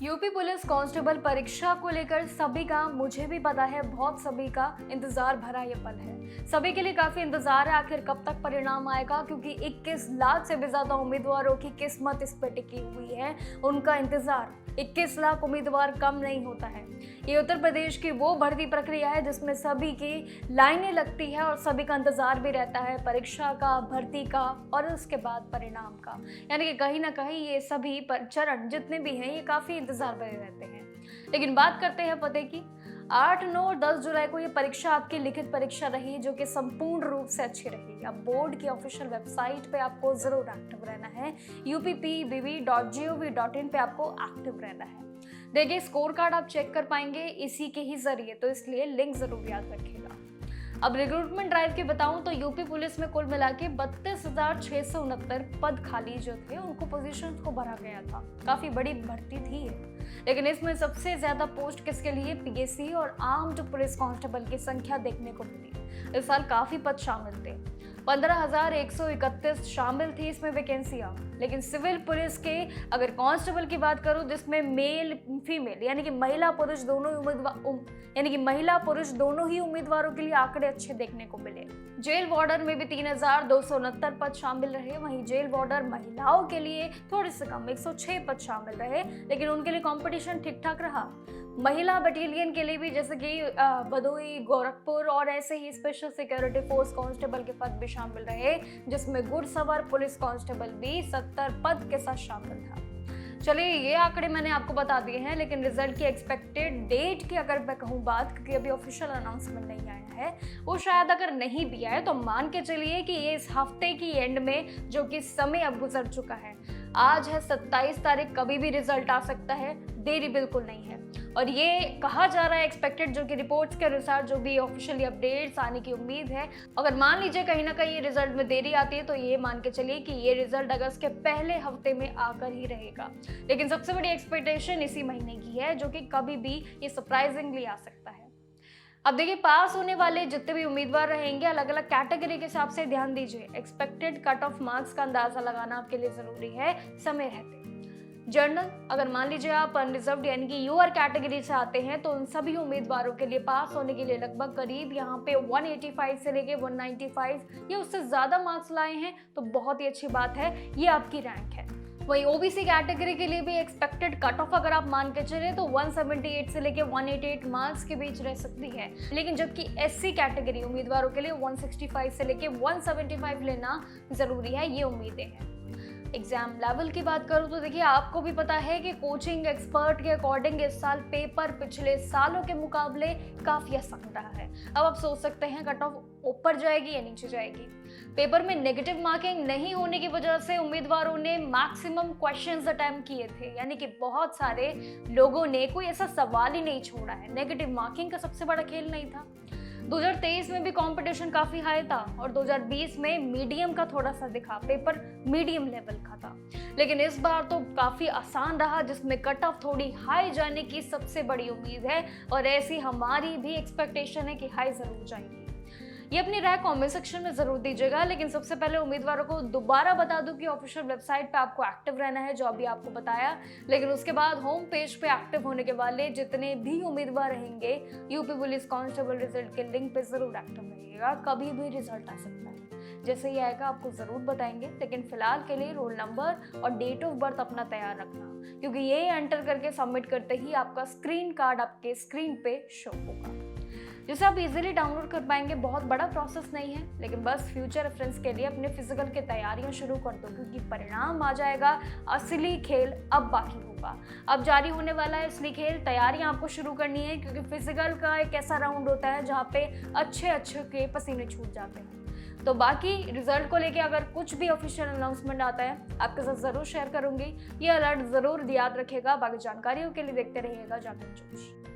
UP police constable परीक्षा को लेकर सभी का, मुझे भी पता है, बहुत सभी का इंतजार भरा ये पल है। सभी के लिए काफी इंतजार है आखिर कब तक परिणाम आएगा, क्योंकि 21 लाख से भी ज्यादा उम्मीदवारों की किस्मत इस पे टिकी हुई है। उनका इंतजार 21 लाख उम्मीदवार कम नहीं होता है। ये उत्तर प्रदेश की वो भर्ती प्रक्रिया है जिसमें सभी की लाइनें लगती है और सभी का इंतजार भी रहता है परीक्षा का, भर्ती का और उसके बाद परिणाम का। यानी कि कहीं ना कहीं ये सभी चरण जितने भी हैं ये काफी इंतजार बने रहते हैं। लेकिन बात करते हैं पते की। 8, 9 और 10 जुलाई को ये परीक्षा आपकी लिखित परीक्षा रही जो कि संपूर्ण रूप से अच्छी रही। अब बोर्ड की ऑफिशियल वेबसाइट पे आपको जरूर एक्टिव रहना है। uppbv.gov.in पे आपको एक्टिव रहना है। देखिए, स्कोर कार्ड आप चेक कर पाएंगे इसी के ही जरिए, तो इसलिए लिंक जरूर याद रखिएगा। अब रिक्रूटमेंट ड्राइव की बताऊं तो यूपी पुलिस में कुल मिला के 32,669 पद खाली जो थे उनको पोजीशंस को भरा गया था। काफी बड़ी भर्ती थी ये। लेकिन इसमें सबसे ज्यादा पोस्ट किसके लिए, पीएससी और आर्म्ड पुलिस कांस्टेबल की संख्या देखने को मिली। इस साल काफी पद शामिल थे। 15,131 शामिल थी इसमें वैकेंसियां। लेकिन सिविल पुलिस के अगर कांस्टेबल की बात करूं जिसमें मेल फीमेल यानी कि महिला पुरुष दोनों ही उम्मीदवारों के लिए आंकड़े अच्छे देखने को मिले। जेल वार्डर में भी 3,269 पद शामिल रहे। वहीं जेल वार्डर महिलाओं के लिए थोड़े से कम 106 पद शामिल रहे, लेकिन उनके लिए कंपटीशन ठीक ठाक रहा। महिला बटालियन के लिए भी जैसे कि भदोही, गोरखपुर और ऐसे ही स्पेशल सिक्योरिटी फोर्स कांस्टेबल के पद भी शामिल रहे, जिसमें घुड़सवार पुलिस कांस्टेबल भी 70 पद के साथ शामिल था। चलिए, ये आंकड़े मैंने आपको बता दिए हैं, लेकिन रिजल्ट की एक्सपेक्टेड डेट की अगर मैं कहूँ बात, क्योंकि अभी ऑफिशियल अनाउंसमेंट नहीं आया है, वो शायद अगर नहीं भी आए तो मान के चलिए कि ये इस हफ्ते की एंड में, जो कि समय अब गुजर चुका है। आज है 27 तारीख, कभी भी रिजल्ट आ सकता है, देरी बिल्कुल नहीं है। और ये कहा जा रहा है एक्सपेक्टेड, जो कि रिपोर्ट्स के अनुसार जो भी ऑफिशियली अपडेट्स आने की उम्मीद है। अगर मान लीजिए कहीं ना कहीं ये रिजल्ट में देरी आती है तो ये मान के चलिए कि ये रिजल्ट अगस्त के पहले हफ्ते में आकर ही रहेगा। लेकिन सबसे बड़ी एक्सपेक्टेशन इसी महीने की है, जो कि कभी भी ये सरप्राइजिंगली आ सकता है। अब देखिए, पास होने वाले जितने भी उम्मीदवार रहेंगे अलग अलग कैटेगरी के हिसाब से ध्यान दीजिए। एक्सपेक्टेड कट ऑफ मार्क्स का अंदाजा लगाना आपके लिए जरूरी है समय रहते। जर्नल, अगर मान लीजिए आप अनरिजर्व्ड यानी कि यूआर कैटेगरी से आते हैं तो उन सभी उम्मीदवारों के लिए पास होने के लिए लगभग करीब यहाँ पे 185 से लेके 195 या उससे ज्यादा मार्क्स लाए हैं तो बहुत ही अच्छी बात है, ये आपकी रैंक है। वहीं ओबीसी कैटेगरी के लिए भी एक्सपेक्टेड कट ऑफ अगर आप मान के चले तो 178 से लेके 188 मार्क्स के बीच रह सकती है। लेकिन जबकि एससी कैटेगरी उम्मीदवारों के लिए 165 से लेके 175 लेना जरूरी है, ये उम्मीदें हैं। एग्जाम लेवल की बात करूं तो देखिए, आपको भी पता है कि कोचिंग एक्सपर्ट के अकॉर्डिंग इस साल पेपर पिछले सालों के मुकाबले काफी आसान रहा है। अब आप सोच सकते हैं कट ऑफ ऊपर जाएगी या नीचे जाएगी। पेपर में नेगेटिव मार्किंग नहीं होने की वजह से उम्मीदवारों ने मैक्सिमम क्वेश्चंस अटेम्प्ट किए थे, यानी कि बहुत सारे लोगों ने कोई ऐसा सवाल ही नहीं छोड़ा है। नेगेटिव मार्किंग का सबसे बड़ा खेल नहीं था। 2023 में भी कंपटीशन काफी हाई था और 2020 में मीडियम का थोड़ा सा दिखा, पेपर मीडियम लेवल का था। लेकिन इस बार तो काफी आसान रहा, जिसमें कट ऑफ थोड़ी हाई जाने की सबसे बड़ी उम्मीद है और ऐसी हमारी भी एक्सपेक्टेशन है कि हाई जरूर जाएगी। ये अपनी राय कमेंट सेक्शन में जरूर दीजिएगा। लेकिन सबसे पहले उम्मीदवारों को दोबारा बता दूं कि ऑफिशियल वेबसाइट पे आपको एक्टिव रहना है, जो अभी आपको बताया। लेकिन उसके बाद होम पेज पे एक्टिव होने के वाले जितने भी उम्मीदवार रहेंगे, यूपी पुलिस कांस्टेबल रिजल्ट के लिंक पे जरूर एक्टिव रहिएगा। कभी भी रिजल्ट आ सकता है, जैसे ही आएगा आपको जरूर बताएंगे। लेकिन फिलहाल के लिए रोल नंबर और डेट ऑफ बर्थ अपना तैयार रखना, क्योंकि ये एंटर करके सबमिट करते ही आपका स्क्रीन कार्ड आपके स्क्रीन पे शो होगा, जिसे आप इजीली डाउनलोड कर पाएंगे। बहुत बड़ा प्रोसेस नहीं है, लेकिन बस फ्यूचर रेफरेंस के लिए अपने फिजिकल की तैयारियां शुरू कर दो, क्योंकि परिणाम आ जाएगा। असली खेल अब बाकी होगा, अब जारी होने वाला है असली खेल। तैयारियां आपको शुरू करनी है, क्योंकि फिजिकल का एक ऐसा राउंड होता है जहाँ पे अच्छे के पसीने छूट जाते हैं। तो बाकी रिजल्ट को लेके अगर कुछ भी ऑफिशियल अनाउंसमेंट आता है आपके साथ जरूर शेयर करूंगी। ये अलर्ट जरूर याद रखेगा। बाकी जानकारियों के लिए देखते रहिएगा जागरण जोश।